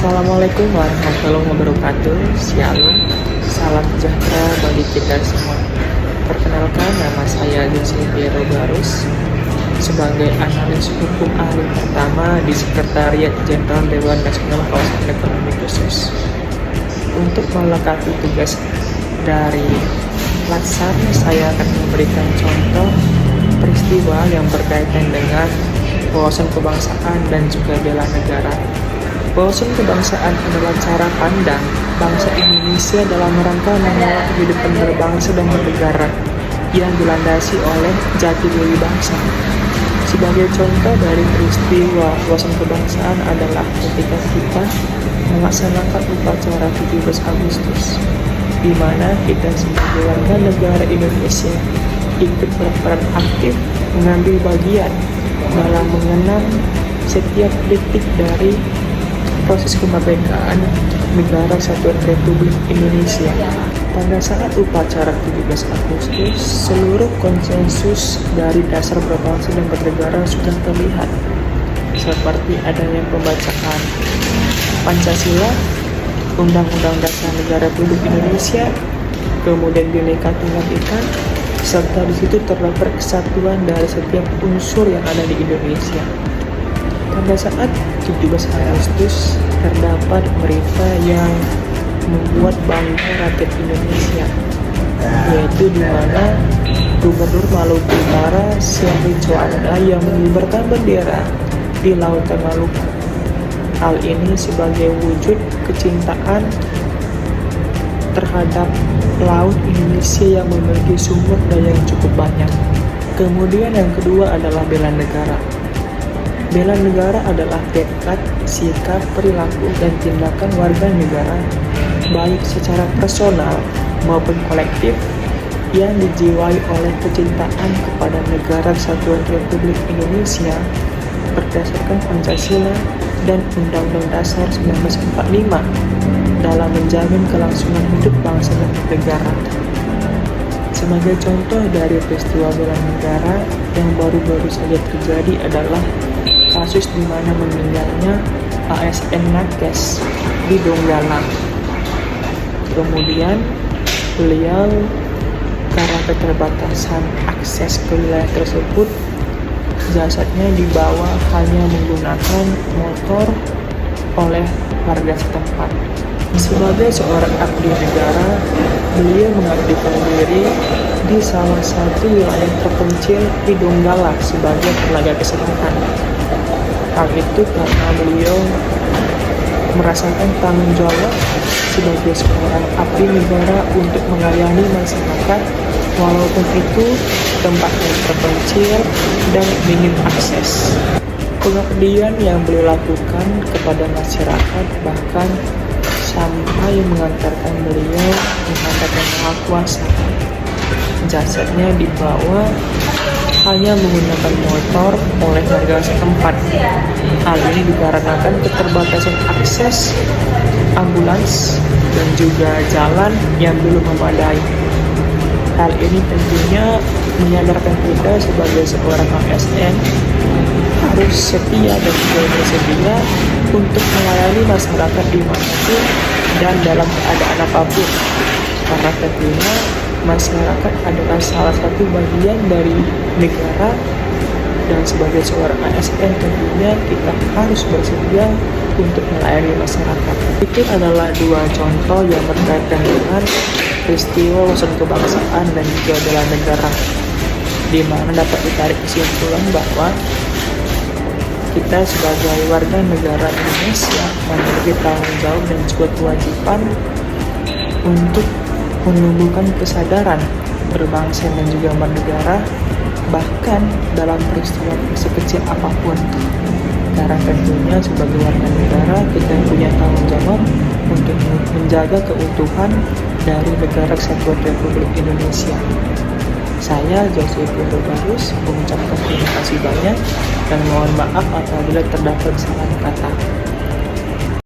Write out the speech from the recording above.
Assalamualaikum warahmatullahi wabarakatuh. Shalom, salam sejahtera bagi kita semua. Perkenalkan, nama saya Jose Piero Barus sebagai analis hukum ahli pertama di Sekretariat Jenderal Dewan Nasional Kawasan Ekonomi Khusus. Untuk melengkapi tugas dari Latsar, saya akan memberikan contoh peristiwa yang berkaitan dengan wawasan kebangsaan dan juga bela negara. Wawasan kebangsaan adalah cara pandang bangsa Indonesia dalam rangka mengelola kehidupan berbangsa dan bernegara yang dilandasi oleh jati diri bangsa. Sebagai contoh dari peristiwa wawasan kebangsaan adalah ketika kita melaksanakan upacara 17 Agustus, di mana kita sebagai warga negara Indonesia ikut berperan aktif mengambil bagian dalam mengenang setiap detik dari proses kemerdekaan Negara Kesatuan Republik Indonesia. Pada saat upacara 17 Agustus, seluruh konsensus dari dasar berbangsa dan bernegara sudah terlihat, seperti adanya pembacaan Pancasila, Undang-Undang Dasar Negara Republik Indonesia, kemudian Bhinneka Tunggal Ika, serta di situ terdapat kesatuan dari setiap unsur yang ada di Indonesia. Pada saat 17 Agustus terdapat berita yang membuat bangga rakyat Indonesia, yaitu di mana Gubernur Maluku Utara Syahri Coanda yang mengibarkan bendera di lautan Maluku. Hal ini sebagai wujud kecintaan terhadap laut Indonesia yang memiliki sumber daya yang cukup banyak. Kemudian yang kedua adalah bela negara. Bela negara adalah tekad, sikap, perilaku, dan tindakan warga negara, baik secara personal maupun kolektif, yang dijiwai oleh kecintaan kepada Negara Kesatuan Republik Indonesia berdasarkan Pancasila dan Undang-Undang Dasar 1945 dalam menjamin kelangsungan hidup bangsa dan negara. Sebagai contoh dari peristiwa bela negara yang baru-baru saja terjadi adalah kasus di mana meninggalnya ASN Nakes di Donggala. Kemudian beliau karena keterbatasan akses ke wilayah tersebut, jasadnya dibawa hanya menggunakan motor oleh warga setempat. Sebagai seorang abdi negara, beliau mengabdikan diri di salah satu wilayah terpencil di Donggala sebagai tenaga kesehatan. Hal itu karena beliau merasakan tanggung jawab sebagai seorang abdi negara untuk melayani masyarakat, walaupun itu tempat yang terpencil dan minim akses. Pengabdian yang beliau lakukan kepada masyarakat bahkan sampai mengantarkan beliau menghadap Yang Maha Kuasa. Jasadnya dibawa hanya menggunakan motor oleh warga setempat. Hal ini dikarenakan keterbatasan akses ambulans dan juga jalan yang belum memadai. Hal ini tentunya menyadarkan kita sebagai seorang ASN harus setia dan juga bersedia untuk melayani masyarakat dimanapun dan dalam keadaan apapun, karena tentunya masyarakat adalah salah satu bagian dari negara, dan sebagai seorang ASN tentunya kita harus bersedia untuk melayani masyarakat. Itu adalah dua contoh yang berkaitan dengan peristiwa wawasan kebangsaan dan juga bela negara, di mana dapat ditarik kesimpulan bahwa kita sebagai warga negara Indonesia memiliki tanggung jawab dan juga kewajiban untuk menumbuhkan kesadaran berbangsa dan juga bernegara, bahkan dalam peristiwa sekecil apapun. Karena tentunya sebagai warga negara kita punya tanggung jawab untuk menjaga keutuhan dari Negara Kesatuan Republik Indonesia. Saya Jose Piero Barus mengucapkan terima kasih banyak dan mohon maaf apabila terdapat kesalahan kata.